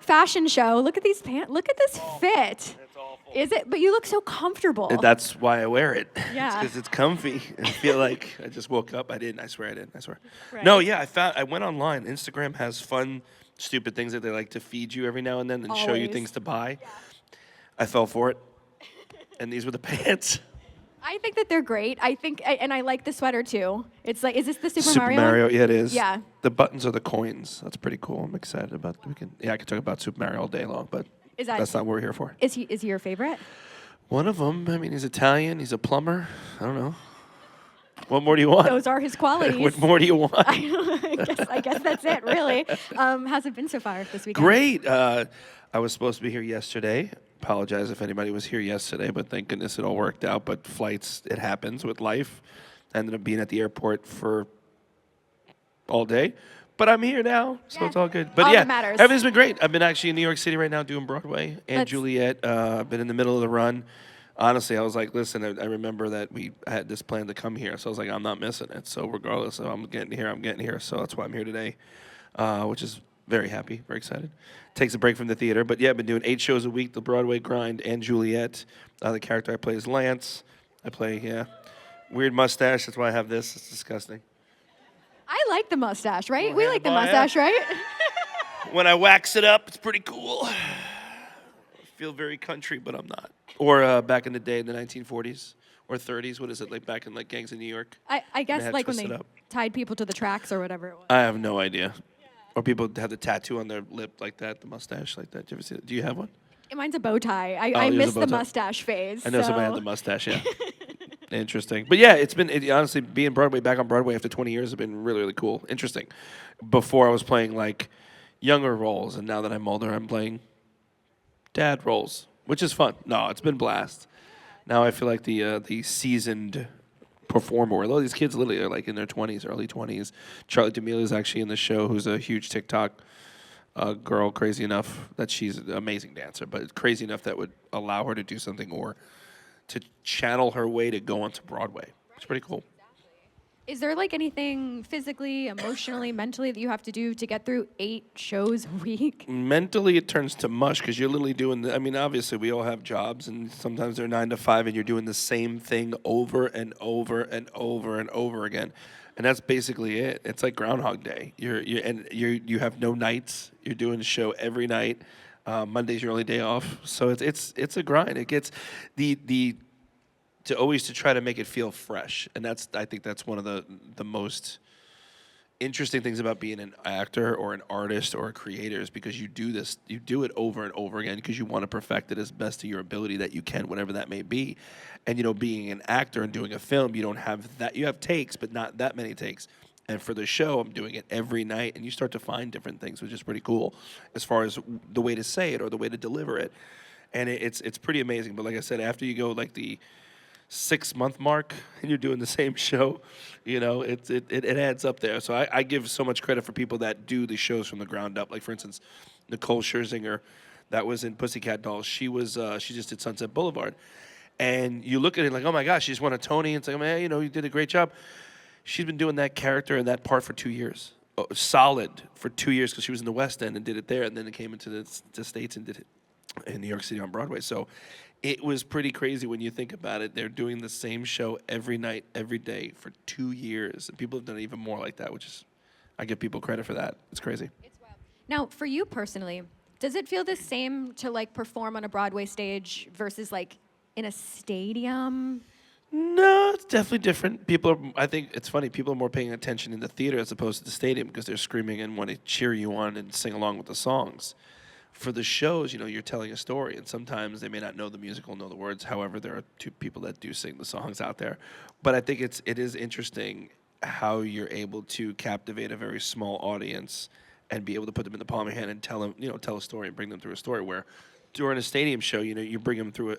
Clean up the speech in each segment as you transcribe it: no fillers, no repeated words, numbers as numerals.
fashion show. Look at these pants. Look at this fit. Is it? But you look so comfortable. That's why I wear it. Yeah. Because it's comfy. I feel like I just woke up. I didn't. I swear I didn't. I swear. Right. No, yeah. I went online. Instagram has fun, stupid things that they like to feed you every now and then and show you Always. things to buy. Yeah. I fell for it. And these were the pants. I think that they're great. And I like the sweater too. It's like, is this the Super Mario? Super Mario, yeah, it is. Yeah. The buttons are the coins. That's pretty cool. I'm excited about. I could talk about Super Mario all day long, but that's not what we're here for. Is he your favorite? One of them. I mean, he's Italian. He's a plumber. I don't know. What more do you want? Those are his qualities. What more do you want? I guess that's it, really. How's it been so far this weekend? Great. I was supposed to be here yesterday. Apologize if anybody was here yesterday, but thank goodness it all worked out. But flights, it happens with life. I ended up being at the airport for all day. But I'm here now, so it's all good. But all yeah, that matters. everything's been great. I've been actually in New York City right now doing Broadway and Juliet. I've been in the middle of the run. Honestly, I was like, listen, I remember that I had this plan to come here. So I was like, I'm not missing it. So regardless of I'm getting here. So that's why I'm here today, which is very happy, very excited. Takes a break from the theater. But yeah, I've been doing 8 shows a week, the Broadway grind and Juliet. The character I play is Lance. I play, weird mustache. That's why I have this. It's disgusting. I like the mustache, right? Well, We yeah, like the well, yeah. mustache, right? When I wax it up, it's pretty cool. I feel very country, but I'm not. Or back in the day in the 1940s or 30s. What is it, like back in like gangs in New York? I guess like when twist they it up. tied people to the tracks or whatever it was. I have no idea. Or people have the tattoo on their lip like that, the mustache like that. Do you ever see that? Do you have one? Mine's a bow tie. I yours is a missed bow the tie. mustache phase. I know somebody had the mustache, yeah. Interesting. But yeah, honestly, being back on Broadway after 20 years has been really, really cool. Interesting. Before I was playing like younger roles, and now that I'm older, I'm playing dad roles, which is fun. No, it's been a blast. Now I feel like the seasoned performer. Although these kids literally are like in their 20s, early 20s. Charlie D'Amelio is actually in the show, who's a huge TikTok girl, crazy enough that she's an amazing dancer, but crazy enough that would allow her to do something or to channel her way to go onto Broadway. It's pretty cool. Is there like anything physically, emotionally, mentally that you have to do to get through 8 shows a week? Mentally, it turns to mush because you're literally doing obviously, we all have jobs, and sometimes they're 9 to 5, and you're doing the same thing over and over and over and over again. And that's basically it. It's like Groundhog Day. You have no nights. You're doing a show every night. Monday's your only day off, so it's a grind. It gets to try to make it feel fresh, and I think that's one of the most interesting things about being an actor or an artist or a creator is because you do it over and over again because you want to perfect it as best to your ability that you can, whatever that may be. And being an actor and doing a film, you don't have that. You have takes, but not that many takes. And for the show, I'm doing it every night, and you start to find different things, which is pretty cool as far as the way to say it or the way to deliver it. And it's pretty amazing. But like I said, after you go like the 6-month mark and you're doing the same show, it adds up there. So I give so much credit for people that do the shows from the ground up. Like, for instance, Nicole Scherzinger, that was in Pussycat Dolls. She just did Sunset Boulevard. And you look at it like, oh my gosh, she just won a Tony. And it's like, man, you did a great job. She's been doing that character and that part for 2 years. Solid for 2 years because she was in the West End and did it there. And then it came into the States and did it in New York City on Broadway. So it was pretty crazy when you think about it. They're doing the same show every night, every day for 2 years. And people have done even more like that, which is, I give people credit for that. It's crazy. It's wild. Now, for you personally, does it feel the same to like perform on a Broadway stage versus like in a stadium? No, it's definitely different. I think it's funny, people are more paying attention in the theater as opposed to the stadium because they're screaming and want to cheer you on and sing along with the songs. For the shows, you're telling a story, and sometimes they may not know the musical, know the words. However, there are 2 people that do sing the songs out there. But I think it is interesting how you're able to captivate a very small audience and be able to put them in the palm of your hand and tell a story and bring them through a story where during a stadium show, you bring them through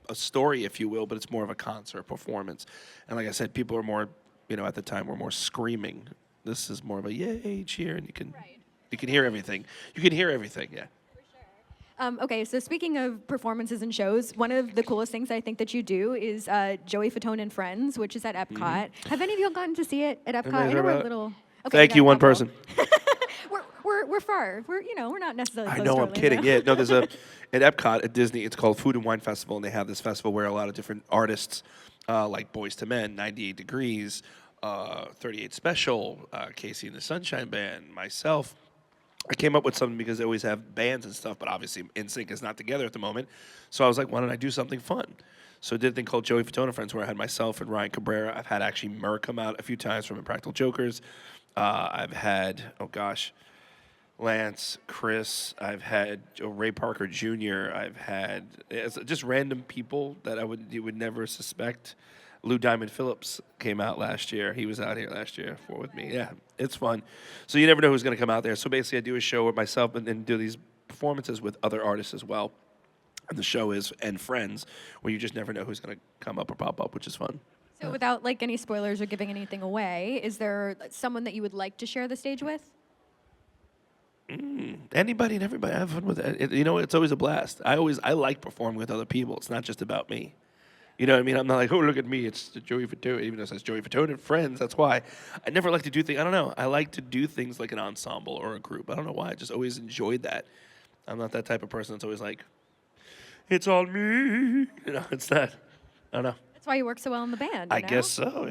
a story, if you will, but it's more of a concert performance. And like I said, people are more, at the time, were more screaming. This is more of a yay cheer, and you can hear everything. You can hear everything, yeah. For sure. Okay, so speaking of performances and shows, one of the coolest things I think that you do is Joey Fatone and Friends, which is at Epcot. Mm-hmm. Have any of you gotten to see it at Epcot? I know we're a little. Okay, Thank you, one couple. person. We're far. We're not necessarily. I close know, to I'm kidding. Orlando. Yeah, no, there's at Epcot at Disney. It's called Food and Wine Festival, and they have this festival where a lot of different artists, like Boys to Men, 98 Degrees, 38 Special, Casey and the Sunshine Band, myself. I came up with something because they always have bands and stuff, but obviously NSYNC is not together at the moment. So I was like, why don't I do something fun? So I did a thing called Joey Fatone Friends, where I had myself and Ryan Cabrera. I've had actually Murr come out a few times from Impractical Jokers. I've had, Lance, Chris. I've had Ray Parker Jr. I've had just random people that you would never suspect. Lou Diamond Phillips came out last year. He was out here last year with me. Yeah, it's fun. So you never know who's going to come out there. So basically, I do a show with myself and then do these performances with other artists as well. And the show is and friends, where you just never know who's going to come up or pop up, which is fun. So without like any spoilers or giving anything away, is there someone that you would like to share the stage with? Anybody and everybody. I have fun with it. It's always a blast. I like performing with other people. It's not just about me. You know what I mean? I'm not like, oh, look at me. It's Joey Fatone. Even though it says Joey Fatone and Friends, that's why. I never like to do things. I don't know. I like to do things like an ensemble or a group. I don't know why. I just always enjoyed that. I'm not that type of person that's always like, it's all me. It's not. I don't know. That's why you work so well in the band. I guess so,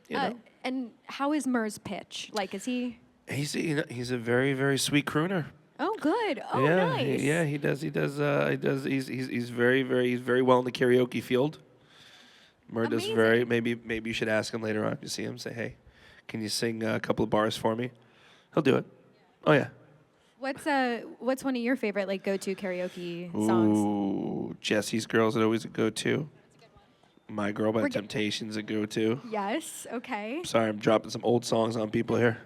yeah. And how is Murr's pitch? Like, is he? He's a very, very sweet crooner. Oh, good. Oh, yeah, nice. He does. He's very well in the karaoke field. Murr does very. Maybe you should ask him later on if you see him. Say, hey, can you sing a couple of bars for me? He'll do it. Oh yeah. What's one of your favorite like go-to karaoke songs? Ooh, Jesse's Girls is always a go-to. That's a good one. My Girl by Temptation's a go-to. Yes. Okay. Sorry, I'm dropping some old songs on people here.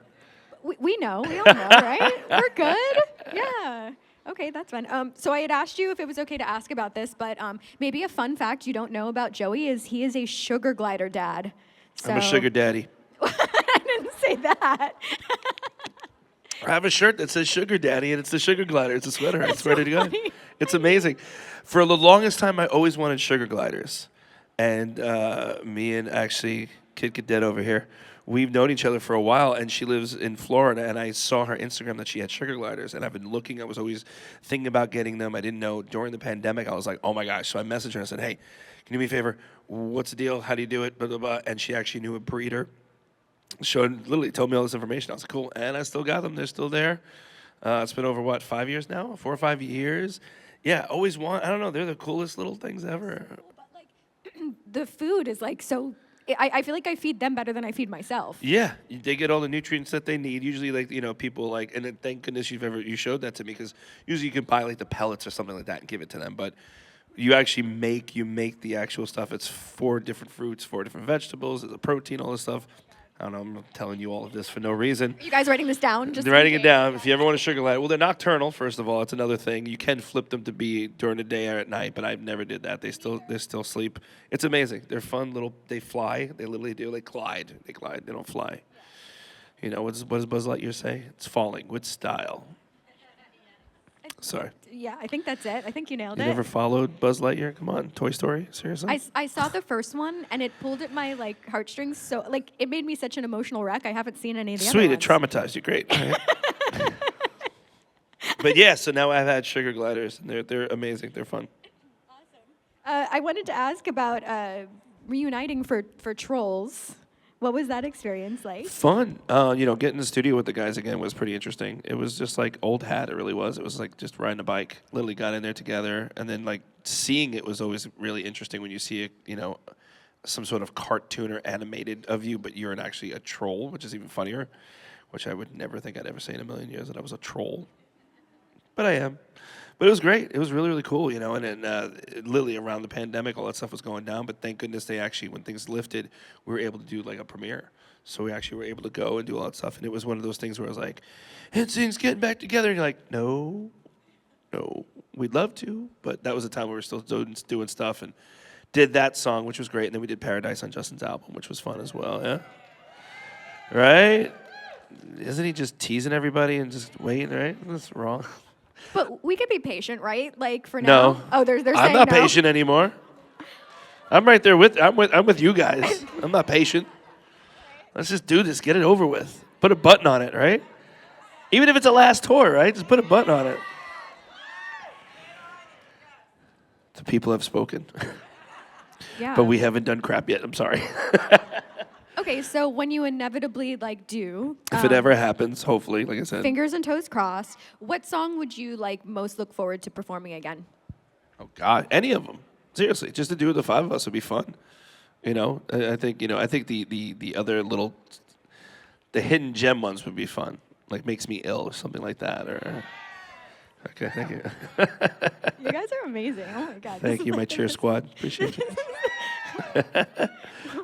We know. We all know, right? We're good. Yeah. Okay, that's fun. So I had asked you if it was okay to ask about this, but maybe a fun fact you don't know about Joey is he is a sugar glider dad. So I'm a sugar daddy. I didn't say that. I have a shirt that says Sugar Daddy, and it's the Sugar Glider. It's a sweater. It's ready to go. Funny. It's amazing. For the longest time, I always wanted sugar gliders. And me and actually Kid Cadet over here, we've known each other for a while, and she lives in Florida, and I saw her Instagram that she had sugar gliders, and I've been looking. I was always thinking about getting them. I didn't know. During the pandemic, I was like, oh, my gosh. So I messaged her and I said, hey, can you do me a favor? What's the deal? How do you do it? Blah, blah, blah. And she actually knew a breeder. Literally told me all this information. I was like, cool. And I still got them. They're still there. It's been over, 5 years now? 4 or 5 years? Yeah, always want. I don't know. They're the coolest little things ever. But like, the food is like so. I feel like I feed them better than I feed myself. Yeah, they get all the nutrients that they need. Usually, people like, and then thank goodness you showed that to me, because usually you can buy like the pellets or something like that and give it to them. But you actually make the actual stuff. It's 4 different fruits, 4 different vegetables, the protein, all this stuff. I don't know, I'm telling you all of this for no reason. Are you guys writing this down? Just writing it down. If you ever want a sugar glider, well, they're nocturnal. First of all, it's another thing. You can flip them to be during the day or at night, but I've never did that. They still sleep. It's amazing. They're fun little. They fly. They literally do. They glide. They don't fly. What does Buzz Lightyear say? It's falling with style. Sorry. Yeah, I think that's it. I think you nailed You it. never followed Buzz Lightyear? Come on, Toy Story? Seriously? I saw the first one, and it pulled at my like heartstrings. So like it made me such an emotional wreck. I haven't seen any of the other Sweet, ones. it traumatized you. Great. Right? But yeah, so now I've had sugar gliders, and they're amazing. They're fun. I wanted to ask about reuniting for Trolls. What was that experience like? Fun. Getting in the studio with the guys again was pretty interesting. It was just like old hat. It really was. It was like just riding a bike. Literally got in there together, and then like seeing it was always really interesting when you see it. Some sort of cartoon or animated of you, but you're actually a troll, which is even funnier. Which I would never think I'd ever say in a million years that I was a troll, but I am. But it was great. It was really, really cool, And then literally around the pandemic, all that stuff was going down. But thank goodness they actually, when things lifted, we were able to do like a premiere. So we actually were able to go and do all that stuff. And it was one of those things where I was like, NSYNC's getting back together. And you're like, no, we'd love to. But that was the time we were still doing stuff and did that song, which was great. And then we did Paradise on Justin's album, which was fun as well, yeah? Right? Isn't he just teasing everybody and just waiting, right? That's wrong. But we could be patient, right? Like for now. No. Oh, they're saying I'm not no. patient anymore. I'm right there I'm with you guys. I'm not patient. Let's just do this. Get it over with. Put a button on it, right? Even if it's a last tour, right? Just put a button on it. The people have spoken. Yeah. But we haven't done crap yet. I'm sorry. Okay, so when you inevitably like do, If it ever happens, hopefully, like I said. fingers and toes crossed, what song would you like most look forward to performing again? Oh God, any of them. Seriously, just to do with the five of us would be fun. I think I think the other little, the hidden gem ones would be fun. Like Makes Me Ill or something like that. Or okay, thank you. You guys are amazing. Oh my god. Thank you, my cheer squad. Appreciate you.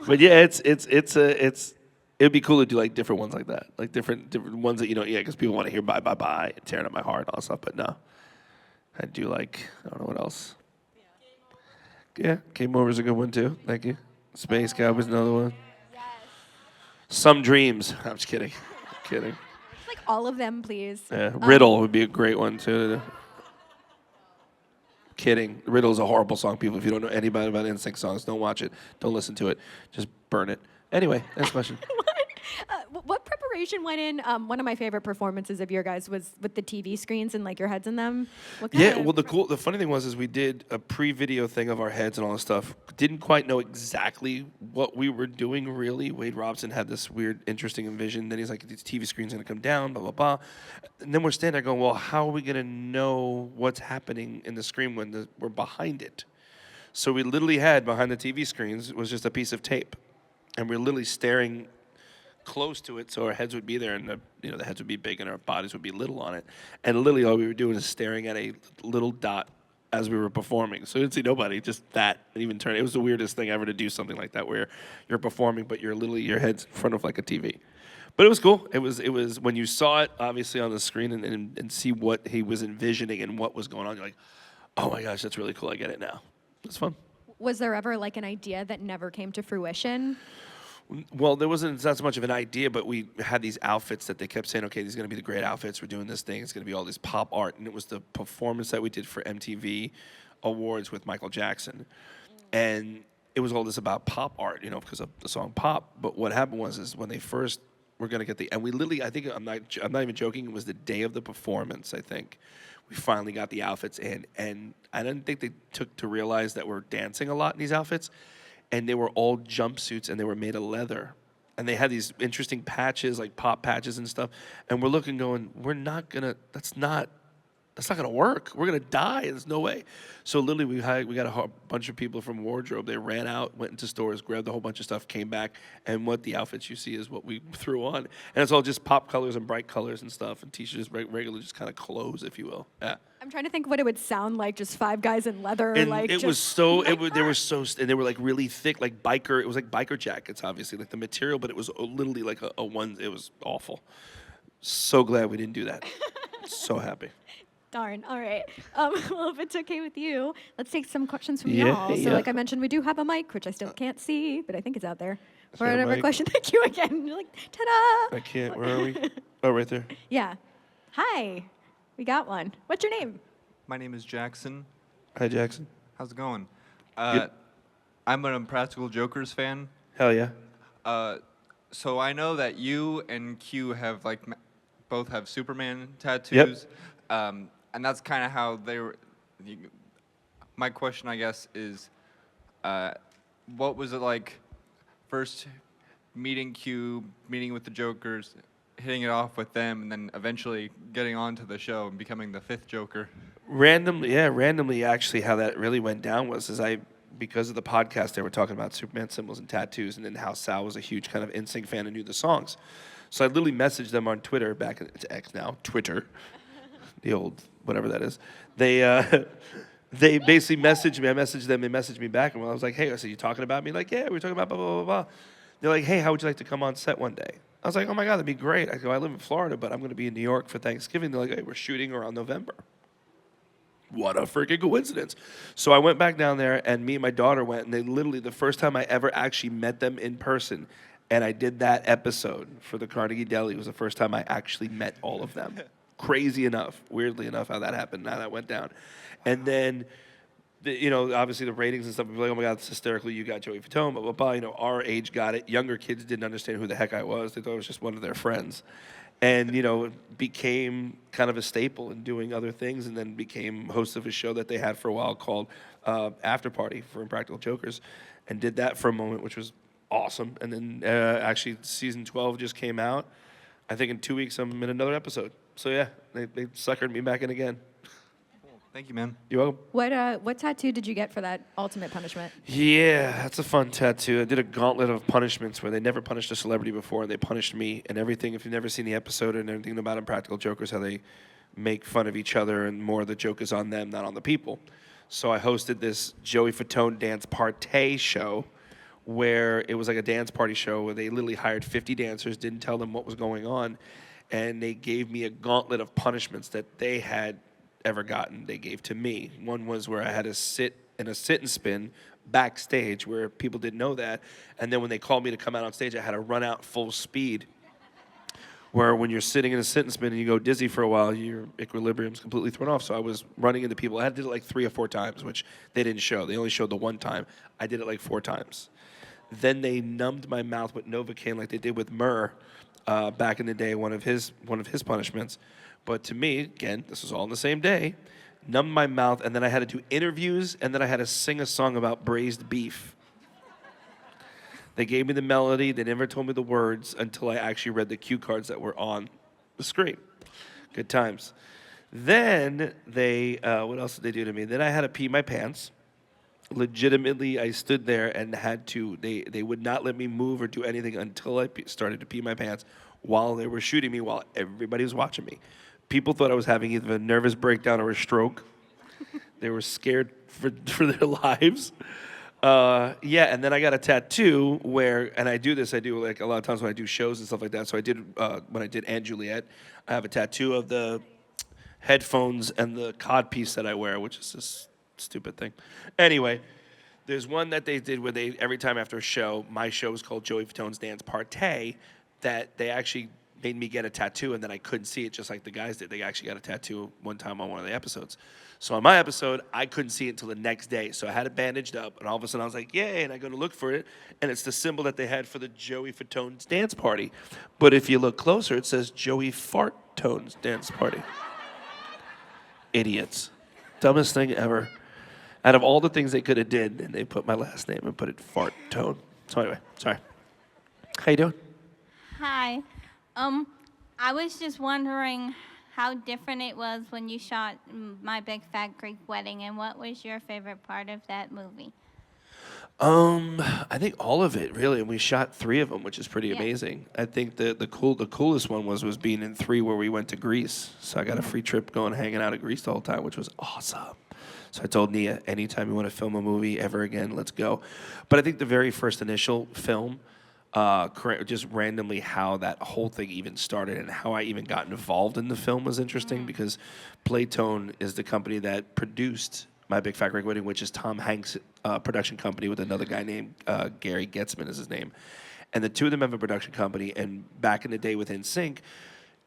But yeah, it'd be cool to do like different ones like that, like different ones that because people want to hear Bye Bye Bye and Tearing Up My Heart and all that stuff. But no, I'd do like I don't know what else. Yeah, Game Over's a good one too. Thank you. Space Cowboys another one. Yes. Some Dreams. I'm just kidding. Kidding. Like all of them, please. Yeah, Riddle would be a great one too to do. Kidding. Riddle is a horrible song, people. If you don't know anybody about NSYNC songs, don't watch it. Don't listen to it. Just burn it. Anyway, next question. What preparation went in? One of my favorite performances of your guys was with the TV screens and like your heads in them. What kind Yeah, of- well, the funny thing was we did a pre-video thing of our heads and all this stuff. Didn't quite know exactly what we were doing, really. Wade Robson had this weird, interesting vision. Then he's like, these TV screens are going to come down, blah, blah, blah. And then we're standing there going, well, how are we going to know what's happening in the screen when we're behind it? So we literally had, behind the TV screens, was just a piece of tape. And we're literally staring close to it, so our heads would be there, and the heads would be big, and our bodies would be little on it. And literally, all we were doing is staring at a little dot as we were performing. So we didn't see nobody, just that, and even turn. It was the weirdest thing ever to do something like that, where you're performing, but you're literally your head's in front of like a TV. But it was cool. It was when you saw it obviously on the screen and see what he was envisioning and what was going on. You're like, oh my gosh, that's really cool. I get it now. It's fun. Was there ever like an idea that never came to fruition? Well, there wasn't that much of an idea, but we had these outfits that they kept saying, okay, these are going to be the great outfits. We're doing this thing. It's going to be all this pop art. And it was the performance that we did for MTV Awards with Michael Jackson. And it was all this about pop art, because of the song Pop. But what happened is when they first were going to get and we literally, I think, I'm not even joking, it was the day of the performance, I think. We finally got the outfits in. And I didn't think they took to realize that we're dancing a lot in these outfits. And they were all jumpsuits, and they were made of leather. And they had these interesting patches, like pop patches and stuff. And we're looking going, that's not gonna work. We're gonna die. There's no way. So literally we got a bunch of people from wardrobe. They ran out, went into stores, grabbed a whole bunch of stuff, came back, and what the outfits you see is what we threw on. And it's all just pop colors and bright colors and stuff, and t-shirts, regular just kind of clothes, if you will. Yeah. I'm trying to think what it would sound like, just five guys in leather. And like it just was so, like they were so, and they were like really thick, like biker. It was like biker jackets, obviously, like the material, but it was literally like a one. It was awful. So glad we didn't do that. So happy. Darn. All right. Well, if it's okay with you, let's take some questions from Yeah, y'all. So, yeah. like I mentioned, we do have a mic, which I still can't see, but I think it's out there. For there a whatever mic? question, thank you again. You're like, ta-da! I can't. Where are we? Oh, right there. Yeah. Hi. We got one. What's your name? My name is Jackson. Hi, Jackson. How's it going? Good. I'm an Impractical Jokers fan. Hell yeah. So I know that you and Q have both have Superman tattoos. And that's kind of how they were. My question, I guess, is what was it like first meeting Q, meeting with the Jokers, hitting it off with them, and then eventually getting onto the show and becoming the fifth Joker? Randomly, actually, how that really went down was because of the podcast, they were talking about Superman symbols and tattoos, and then how Sal was a huge kind of NSYNC fan and knew the songs. So I literally messaged them on Twitter, it's X now, Twitter, the old whatever that is. They basically messaged me. I messaged them. They messaged me back, and I was like, "Hey," I said, "You talking about me?" Like, "Yeah, we were talking about blah blah blah blah." They're like, "Hey, how would you like to come on set one day?" I was like, "Oh my God, that'd be great." I go, "I live in Florida, but I'm going to be in New York for Thanksgiving." They're like, "Hey, we're shooting around November." What a freaking coincidence. So I went back down there, and me and my daughter went, and they literally, the first time I ever actually met them in person, and I did that episode for the Carnegie Deli, was the first time I actually met all of them. Crazy enough, weirdly enough, how that happened, how that went down. And then, obviously the ratings and stuff, people were like, "Oh my God, it's hysterical, you got Joey Fatone, blah, blah, blah." Our age got it. Younger kids didn't understand who the heck I was. They thought I was just one of their friends. and you know, became kind of a staple in doing other things, and then became host of a show that they had for a while called After Party for Impractical Jokers, and did that for a moment, which was awesome. And then actually season 12 just came out. I think in 2 weeks I'm in another episode. So yeah, they suckered me back in again. Thank you, man. You're welcome. What tattoo did you get for that ultimate punishment? Yeah, that's a fun tattoo. I did a gauntlet of punishments where they never punished a celebrity before, and they punished me and everything. If you've never seen the episode and everything about Impractical Jokers, how they make fun of each other and more of the joke is on them, not on the people. So I hosted this Joey Fatone dance party show where it was like a dance party show where they literally hired 50 dancers, didn't tell them what was going on, and they gave me a gauntlet of punishments that they had ever gotten. They gave to me. One was where I had to sit in a sit and spin backstage where people didn't know that, and then when they called me to come out on stage, I had to run out full speed. Where when you're sitting in a sit and spin and you go dizzy for a while, your equilibrium's completely thrown off. So I was running into people. I did it like 3 or 4 times, which they didn't show. They only showed the one time. I did it like 4 times. Then they numbed my mouth with Novocaine like they did with Murr back in the day, one of his punishments. But to me, again, this was all in the same day, numbed my mouth, and then I had to do interviews, and then I had to sing a song about braised beef. They gave me the melody. They never told me the words until I actually read the cue cards that were on the screen. Good times. Then they, what else did they do to me? Then I had to pee my pants. Legitimately, I stood there and had to, they would not let me move or do anything until I started to pee my pants while they were shooting me, while everybody was watching me. People thought I was having either a nervous breakdown or a stroke. They were scared for their lives. Yeah, and then I got a tattoo where, and I do like a lot of times when I do shows and stuff like that. So I did, when I did Anne Juliet, I have a tattoo of the headphones and the codpiece that I wear, which is this stupid thing. Anyway, there's one that they did where they, every time after a show, my show was called Joey Fatone's Dance Party, that they actually made me get a tattoo, and then I couldn't see it just like the guys did. They actually got a tattoo one time on one of the episodes. So on my episode, I couldn't see it until the next day. So I had it bandaged up, and all of a sudden I was like, yay, and I go to look for it, and it's the symbol that they had for the Joey Fatone's Dance Party. But if you look closer, it says Joey Fartone's Dance Party. Idiots. Dumbest thing ever. Out of all the things they could have did, and they put my last name and put it Fartone. So anyway, sorry. How you doing? Hi. I was just wondering how different it was when you shot My Big Fat Greek Wedding, and what was your favorite part of that movie? I think all of it really, and we shot 3 of them, which is pretty Yeah. amazing. I think the coolest one was being in 3 where we went to Greece. So I got a free trip going hanging out at Greece the whole time, which was awesome. So I told Nia, anytime you want to film a movie ever again, let's go. But I think the very first initial film, just randomly how that whole thing even started and how I even got involved in the film was interesting because Playtone is the company that produced My Big Fat Greek Wedding, which is Tom Hanks' production company with another guy named Gary Getzman is his name. And the 2 of them have a production company, and back in the day with NSYNC,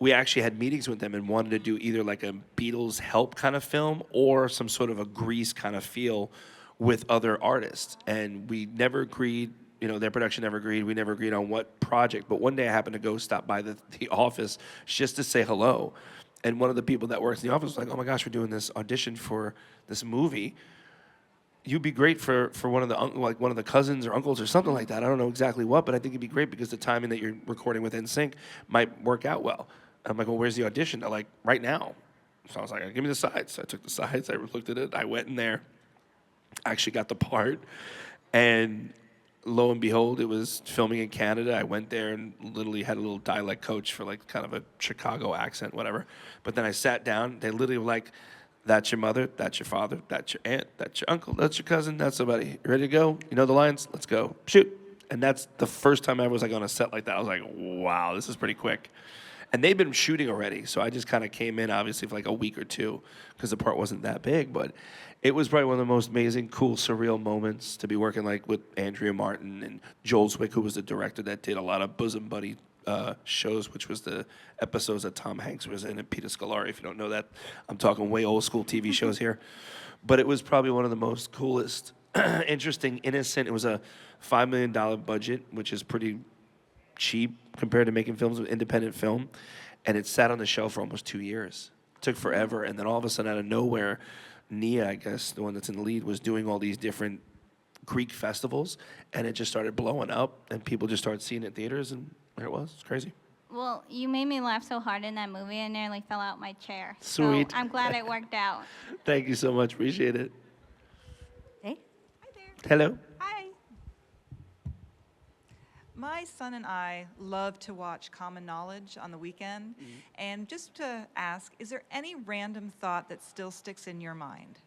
we actually had meetings with them and wanted to do either like a Beatles help kind of film or some sort of a Grease kind of feel with other artists. And we never agreed, their production never agreed. We never agreed on what project. But one day I happened to go stop by the office just to say hello. And one of the people that works in the office was like, oh my gosh, we're doing this audition for this movie. You'd be great for one of the cousins or uncles or something like that. I don't know exactly what, but I think it'd be great because the timing that you're recording with NSYNC might work out well. I'm like, well, where's the audition? They're like, right now. So I was like, give me the sides. So I took the sides. I looked at it. I went in there. I actually got the part. And lo and behold, it was filming in Canada. I went there and literally had a little dialect coach for like kind of a Chicago accent, whatever. But then I sat down. They literally were like, that's your mother, that's your father, that's your aunt, that's your uncle, that's your cousin, that's somebody. You ready to go? You know the lines? Let's go. Shoot. And that's the first time I ever was like on a set like that. I was like, wow, this is pretty quick. And they'd been shooting already, so I just kind of came in, obviously, for like a week or 2 because the part wasn't that big. But it was probably one of the most amazing, cool, surreal moments to be working like with Andrea Martin and Joel Zwick, who was the director that did a lot of Bosom Buddy shows, which was the episodes that Tom Hanks was in, and Peter Scolari. If you don't know that, I'm talking way old school TV shows here. But it was probably one of the most coolest, interesting, innocent. It was a $5 million budget, which is pretty cheap compared to making films with independent film. and it sat on the shelf for almost 2 years. It took forever, and then all of a sudden, out of nowhere, Nia, I guess, the one that's in the lead, was doing all these different Greek festivals, and it just started blowing up, and people just started seeing it in theaters, and there it was. It's crazy. Well, you made me laugh so hard in that movie, I nearly fell out my chair. Sweet. So I'm glad it worked out. Thank you so much. Appreciate it. Hey. Hi there. Hello. Hi. My son and I love to watch Common Knowledge on the weekend. And just to ask, is there any random thought that still sticks in your mind?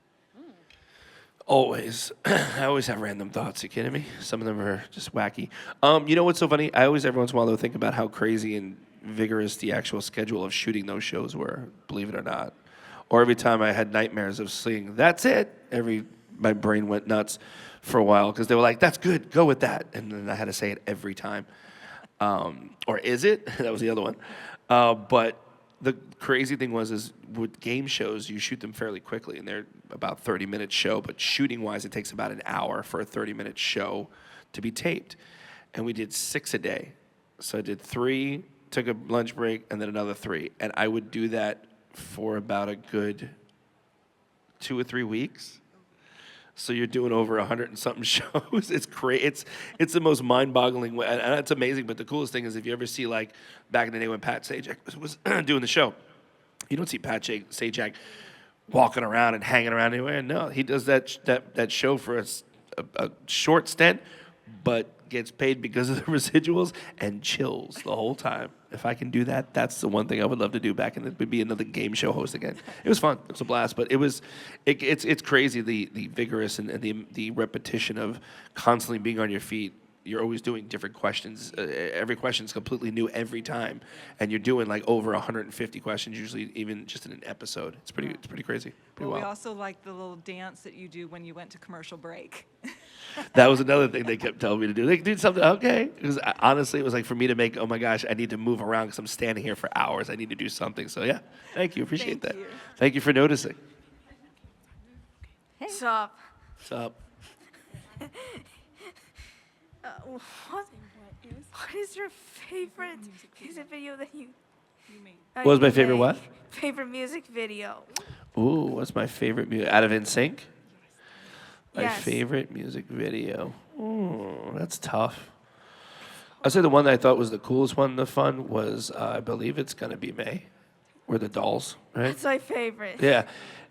Always. I always have random thoughts. You kidding me? Some of them are just wacky. You know what's so funny? I always, every once in a while, though, think about how crazy and vigorous the actual schedule of shooting those shows were, believe it or not. Or every time I had nightmares of seeing, that's it. My brain went nuts for a while because they were like, that's good, go with that. And then I had to say it every time. Or is it? That was the other one. But the crazy thing is with game shows, you shoot them fairly quickly, and they're about 30-minute show, but shooting-wise, it takes about an hour for a 30-minute show to be taped. And we did 6 a day. So I did 3, took a lunch break, and then another 3. And I would do that for about a good 2 or 3 weeks. So you're doing over 100 and something shows. It's great. It's the most mind-boggling way, and it's amazing. But the coolest thing is if you ever see, like, back in the day when Pat Sajak was doing the show, you don't see Pat Sajak walking around and hanging around anywhere. No, he does that show for a short stint, but gets paid because of the residuals and chills the whole time. If I can do that, that's the one thing I would love to do back in it would be another game show host again. It was fun. It was a blast, but it's crazy the vigorous and the repetition of constantly being on your feet. You're always doing different questions. Every question is completely new every time, and you're doing like over 150 questions usually, even just in an episode. It's pretty crazy. Pretty Well, we wild. also like the little dance that you do when you went to commercial break. That was another thing they kept telling me to do. They did something, okay. Because honestly, it was like for me to make, oh my gosh, I need to move around because I'm standing here for hours. I need to do something. So yeah, thank you. Appreciate Thank that. you. Thank you for noticing. What's up? What's up? What is your favorite music video that you What was my you favorite make? what? Favorite music video. Ooh, what's my favorite music? Out of NSYNC? My Yes. favorite music video. Ooh, that's tough. I'd say the one that I thought was the coolest one, the fun, was I believe it's Gonna Be May. We're the dolls, right? That's my favorite. Yeah.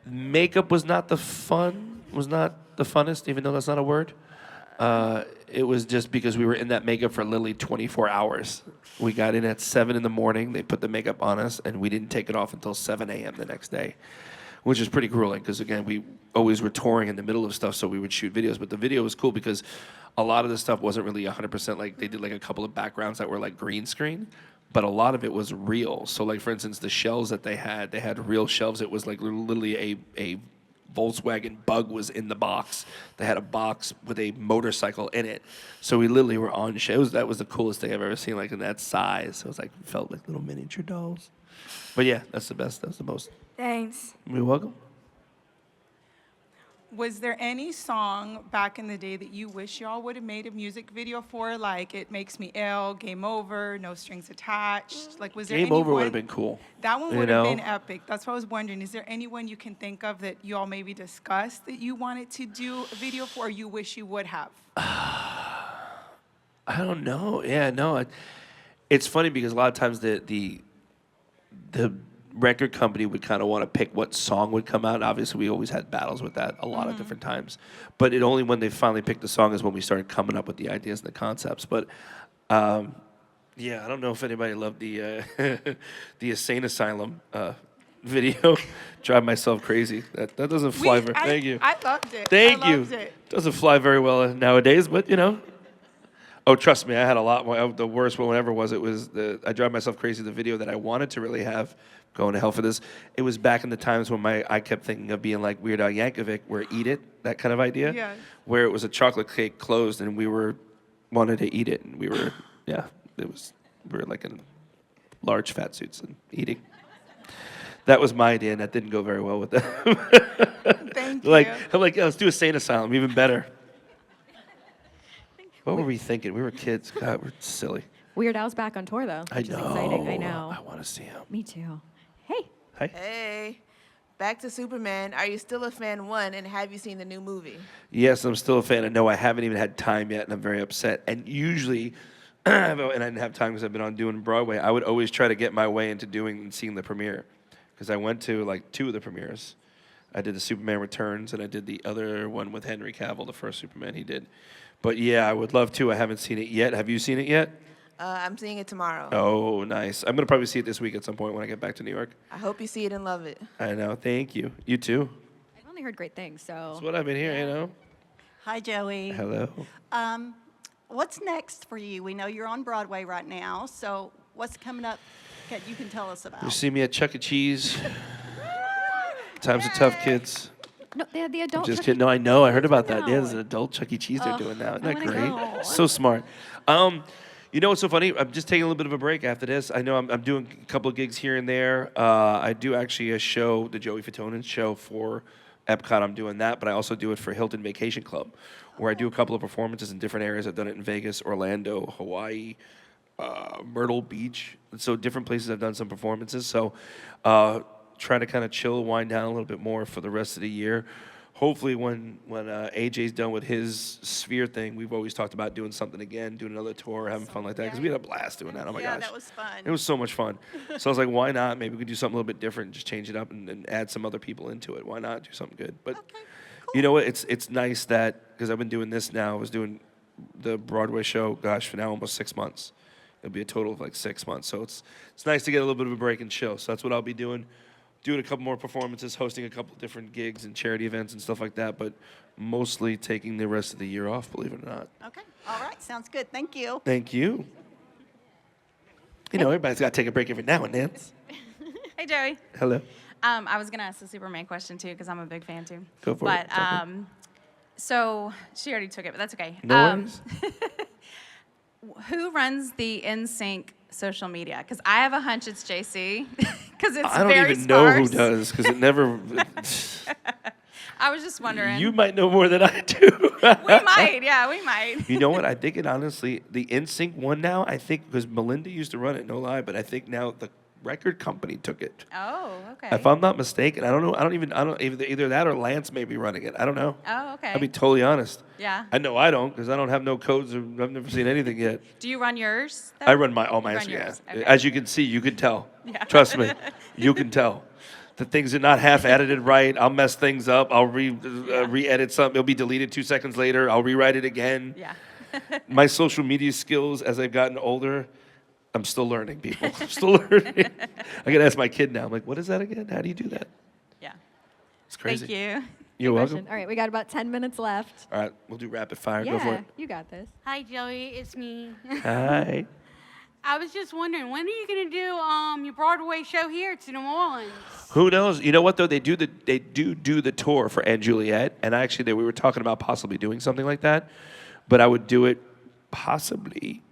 Makeup was not the funnest, even though that's not a word. It was just because we were in that makeup for literally 24 hours. We got in at 7 in the morning, they put the makeup on us, and we didn't take it off until 7 a.m. the next day, which is pretty grueling because, again, we always were touring in the middle of stuff, so we would shoot videos. But the video was cool because a lot of the stuff wasn't really 100%. Like, they did like a couple of backgrounds that were like green screen, but a lot of it was real. So, like, for instance, the shelves that they had real shelves. It was like literally a Volkswagen Bug was in the box. They had a box with a motorcycle in it. So we literally were on shows. That was the coolest thing I've ever seen, like in that size. It was like, felt like little miniature dolls. But yeah, that's the best. That's the most. Thanks. You're welcome. Was there any song back in the day that you wish y'all would have made a music video for? Like It Makes Me Ill, Game Over, No Strings Attached? Like, was there Game Over would anyone- have been cool. That one you would have know? been epic. That's what I was wondering. Is there anyone you can think of that you all maybe discussed that you wanted to do a video for, or you wish you would have? I don't know. Yeah, no. It's funny because a lot of times the record company would kind of want to pick what song would come out. Obviously, we always had battles with that a lot of different times. But it only when they finally picked the song is when we started coming up with the ideas and the concepts. But yeah, I don't know if anybody loved the the Insane Asylum video. Drive myself crazy. That doesn't fly very. Thank you. I loved it. Thank I you. loved it. Doesn't fly very well nowadays, but you know. Oh, trust me, I had a lot more. The worst one ever was I Drive Myself Crazy, the video that I wanted to really have, going to hell for this. It was back in the times when I kept thinking of being like Weird Al Yankovic, where Eat It, that kind of idea. Yeah. Where it was a chocolate cake closed and we wanted to eat it. And we were like in large fat suits and eating. That was my idea, and that didn't go very well with them. Thank I'm like, you. yeah, let's do a Insane Asylum, even better. What were we thinking? We were kids. God, we're silly. Weird Al's back on tour though, which is exciting. I know. I want to see him. Me too. Hey. Hey. Hey, back to Superman. Are you still a fan, one, and have you seen the new movie? Yes, I'm still a fan. And no, I haven't even had time yet, and I'm very upset. And usually, and I didn't have time because I've been on doing Broadway, I would always try to get my way into doing and seeing the premiere. Because I went to like 2 of the premieres. I did the Superman Returns, and I did the other one with Henry Cavill, the first Superman he did. But yeah, I would love to. I haven't seen it yet. Have you seen it yet? I'm seeing it tomorrow. Oh, nice. I'm going to probably see it this week at some point when I get back to New York. I hope you see it and love it. I know. Thank you. You too. I've only heard great things, so. That's what I've been hearing, you know. Hi, Joey. Hello. What's next for you? We know you're on Broadway right now, so what's coming up that you can tell us about? You see me at Chuck E. Cheese. Times are tough, kids. No, they had the adult. Just Chuck E. kidding. No, I know. I heard about that. now. Yeah, there's an adult Chuck E. Cheese they're doing now. Isn't I that wanna great? go. So smart. You know what's so funny? I'm just taking a little bit of a break after this. I know I'm doing a couple of gigs here and there. I do actually a show, the Joey Fatone show for Epcot. I'm doing that, but I also do it for Hilton Vacation Club, where I do a couple of performances in different areas. I've done it in Vegas, Orlando, Hawaii, Myrtle Beach. So different places I've done some performances. So try to kind of chill, wind down a little bit more for the rest of the year. Hopefully when AJ's done with his Sphere thing, we've always talked about doing something again, doing another tour, having fun like that, because we had a blast doing that. Oh my gosh. Yeah, that was fun. It was so much fun. So I was like, why not? Maybe we could do something a little bit different, just change it up and add some other people into it. Why not do something good? But you know what? It's nice that, because I've been doing this now, I was doing the Broadway show, gosh, for now almost 6 months. It'll be a total of like 6 months. So it's nice to get a little bit of a break and chill. So that's what I'll be doing. Doing a couple more performances, hosting a couple different gigs and charity events and stuff like that, but mostly taking the rest of the year off, believe it or not. Okay. All right. Sounds good. Thank you. Thank you. You know, everybody's got to take a break every now and then. Hey, Joey. Hello. I was going to ask the Superman question, too, because I'm a big fan, too. Go for it. But, so she already took it, but that's okay. No worries. Who runs the NSYNC social media? Because I have a hunch it's JC, because it's I don't very even know who sparse. does, because it never... I was just wondering. You might know more than I do. We might, yeah, we might. You know what? I think it honestly, the NSYNC one now, I think, because Melinda used to run it, no lie, but I think now the record company took it. Oh, okay. If I'm not mistaken, I don't know. Either that or Lance may be running it. I don't know. Oh, okay. I'll be totally honest. Yeah. I know I don't, because I don't have no codes, or I've never seen anything yet. Do you run yours? though? I run my You my run yeah. yours, okay. As you can see, you can tell. Yeah. Trust me, you can tell. The things are not half edited right. I'll mess things up. I'll re-edit something. It'll be deleted 2 seconds later. I'll rewrite it again. Yeah. My social media skills, as I've gotten older, I'm still learning, people. I'm still learning. I gotta ask my kid now. I'm like, what is that again? How do you do that? Yeah. It's crazy. Thank you. You're welcome. Question. All right, we got about 10 minutes left. All right, we'll do rapid fire. Go for Yeah, it. you got this. Hi, Joey. It's me. Hi. I was just wondering, when are you gonna do your Broadway show here to New Orleans? Who knows? You know what though? They do the tour for Anne Juliet, and actually we were talking about possibly doing something like that, but I would do it possibly.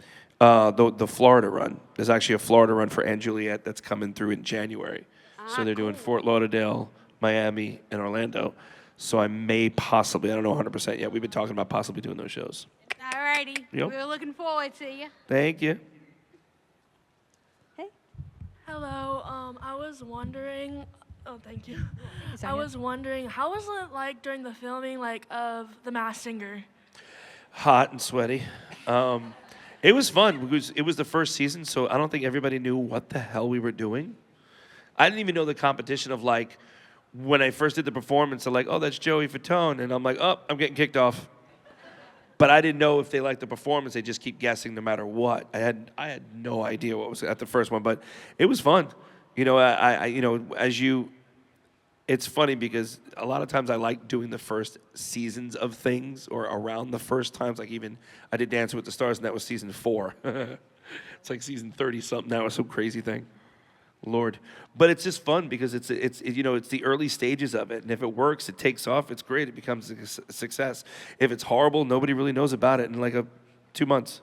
The Florida run. There's actually a Florida run for Anne Juliet that's coming through in January. So they're doing Fort Lauderdale, Miami, and Orlando. So I may possibly, I don't know 100% yet. We've been talking about possibly doing those shows. Alrighty. Yep. We're looking forward to you. Thank you. Hello. I was wondering. Oh, thank you. I Sonia. was wondering, how was it like during the filming, like of The Masked Singer? Hot and sweaty. It was fun because it was the first season, so I don't think everybody knew what the hell we were doing. I didn't even know the competition of like, when I first did the performance, they're like, oh, that's Joey Fatone. And I'm like, oh, I'm getting kicked off. But I didn't know if they liked the performance. They just keep guessing no matter what. I had no idea what was at the first one, but it was fun. You know, it's funny because a lot of times I like doing the first seasons of things or around the first times. Like even I did Dancing with the Stars, and that was season 4. It's like season 30-something now. It's some crazy thing. Lord. But it's just fun because it's the early stages of it. And if it works, it takes off, it's great, it becomes a success. If it's horrible, nobody really knows about it in like 2 months.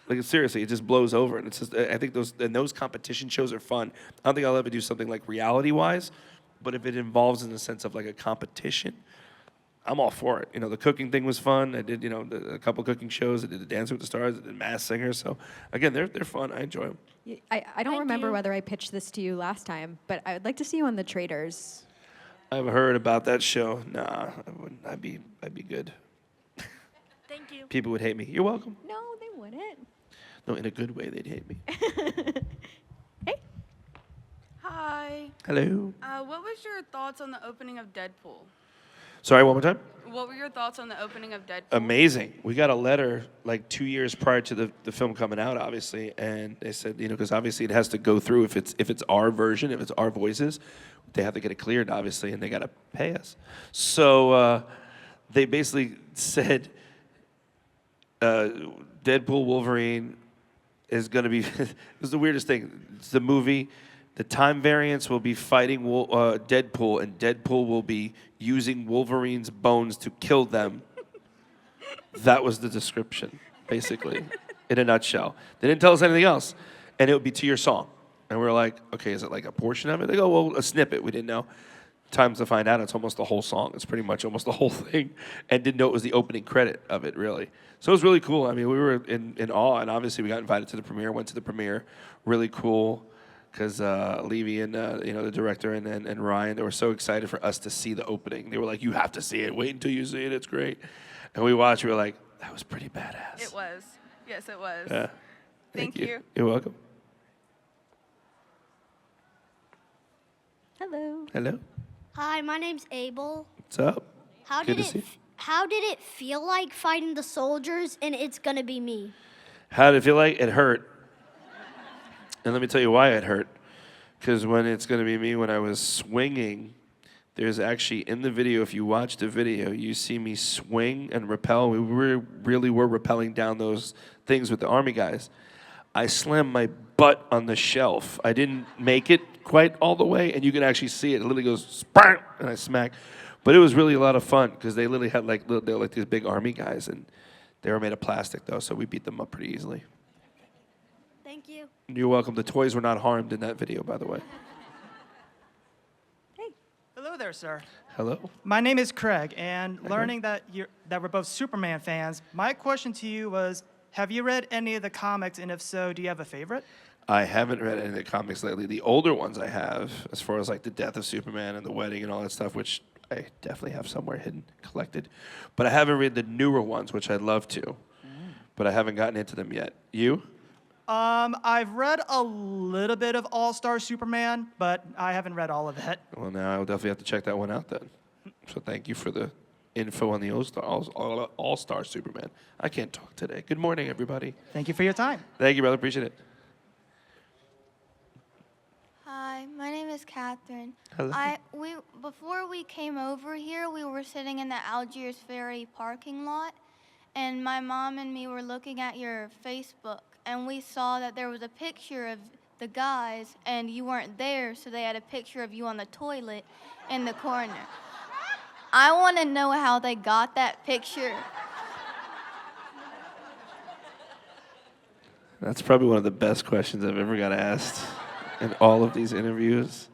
Like seriously, it just blows over. And it's just, I think those competition shows are fun. I don't think I'll ever do something like reality-wise, but if it involves in the sense of like a competition, I'm all for it. The cooking thing was fun. I did, a couple cooking shows. I did the Dancing with the Stars. I did Masked Singer. So again, they're fun. I enjoy them. I don't remember whether I pitched this to you last time, but I would like to see you on The Traitors. I've heard about that show. Nah, I wouldn't. I'd be good. Thank you. People would hate me. You're welcome. No, they wouldn't. No, in a good way, they'd hate me. Hey. Hi. Hello. What was your thoughts on the opening of Deadpool? Sorry, one more time. What were your thoughts on the opening of Deadpool? Amazing. We got a letter like 2 years prior to the film coming out, obviously, and they said, because obviously it has to go through if it's our version, if it's our voices, they have to get it cleared, obviously, and they got to pay us. So they basically said Deadpool Wolverine is going to be. It was the weirdest thing. It's the movie. The time variance will be fighting Deadpool, and Deadpool will be using Wolverine's bones to kill them. That was the description, basically, in a nutshell. They didn't tell us anything else, and it would be to your song. And we were like, okay, is it like a portion of it? They go, well, a snippet. We didn't know. Times to find out, it's almost the whole song. It's pretty much almost the whole thing, and didn't know it was the opening credit of it, really. So it was really cool. I mean, we were in awe, and obviously we got invited to the premiere, went to the premiere. Really cool. Because Levy and the director and Ryan, they were so excited for us to see the opening. They were like, "You have to see it. Wait until you see it. It's great." And we watched. We were like, "That was pretty badass." It was. Yes, it was. Yeah. Thank you. You're welcome. Hello. Hello. Hi, my name's Abel. What's up? How Good did to see it you. How did it feel like fighting the soldiers and it's gonna be me? How did it feel like? It hurt. And let me tell you why it hurt. Because when it's going to be me, when I was swinging, there's actually in the video, if you watch the video, you see me swing and rappel. We really were rappelling down those things with the Army guys. I slammed my butt on the shelf. I didn't make it quite all the way, and you can actually see it. It literally goes, "Spang!" and I smack. But it was really a lot of fun because they literally had they were like these big Army guys, and they were made of plastic, though, so we beat them up pretty easily. Thank you. You're welcome. The toys were not harmed in that video, by the way. Hello there, sir. Hello. My name is Craig, and learning that we're both Superman fans, my question to you was, have you read any of the comics, and if so, do you have a favorite? I haven't read any of the comics lately. The older ones I have, as far as like the death of Superman and the wedding and all that stuff, which I definitely have somewhere hidden, collected. But I haven't read the newer ones, which I'd love to. But I haven't gotten into them yet. You? I've read a little bit of All-Star Superman, but I haven't read all of it. Well, now I'll definitely have to check that one out then. So thank you for the info on the All-Star Superman. I can't talk today. Good morning, everybody. Thank you for your time. Thank you, brother. Appreciate it. Hi, my name is Catherine. Hello. Before we came over here, we were sitting in the Algiers Ferry parking lot, and my mom and me were looking at your Facebook, and we saw that there was a picture of the guys, and you weren't there, so they had a picture of you on the toilet in the corner. I want to know how they got that picture. That's probably one of the best questions I've ever got asked in all of these interviews.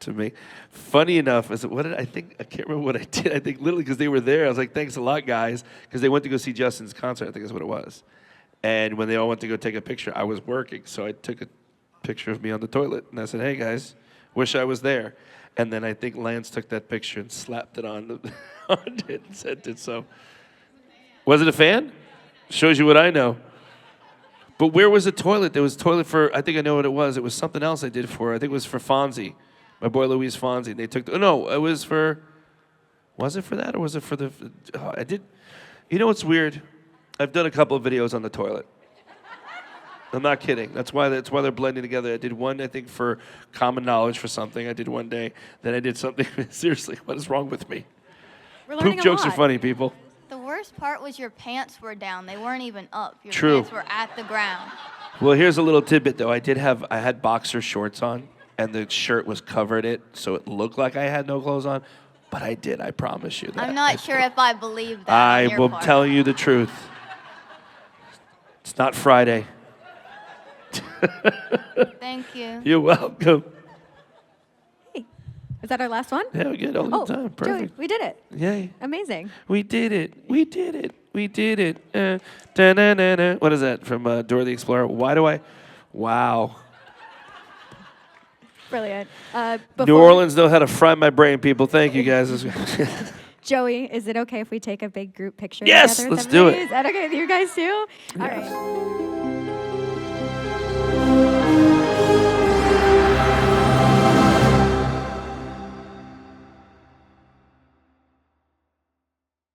To me, funny enough, what did I think? I can't remember what I did. I think literally because they were there, I was like, "Thanks a lot, guys," because they went to go see Justin's concert. I think is what it was. And when they all went to go take a picture, I was working, so I took a picture of me on the toilet, and I said, "Hey guys, wish I was there." And then I think Lance took that picture and slapped it on it and sent it. So, was it a fan? Shows you what I know. But where was the toilet? There was a toilet for, I think I know what it was. It was something else I did for, I think it was for Fonzie. My boy Luis Fonzie. They took, no, it was for, was it for that or was it for the, I did, you know what's weird? I've done a couple of videos on the toilet. I'm not kidding. That's why they're blending together. I did one, I think, for Common Knowledge for something. I did one day. Then I did something, seriously, what is wrong with me? We're learning Poop a jokes are lot. funny, people. The worst part was your pants were down. They weren't even up. Your True. pants were at the ground. Well, here's a little tidbit, though. I had boxer shorts on, and the shirt was covered it, so it looked like I had no clothes on. But I did, I promise you that. I'm not sure if I believe that. I on your will part. tell you the truth. It's not Friday. Thank you. You're welcome. Is that our last one? Yeah, we good. All Oh, the time. Joey, Perfect. we did it. Yay. Amazing. We did it. We did it. We did it. Da-na-na-na. What is that from Dora the Explorer? Why do I? Wow. Brilliant. New Before- Orleans know how to fry my brain, people. Thank you, guys. Joey, is it okay if we take a big group picture Yes, together? let's do it. Is that okay with you guys too? All right.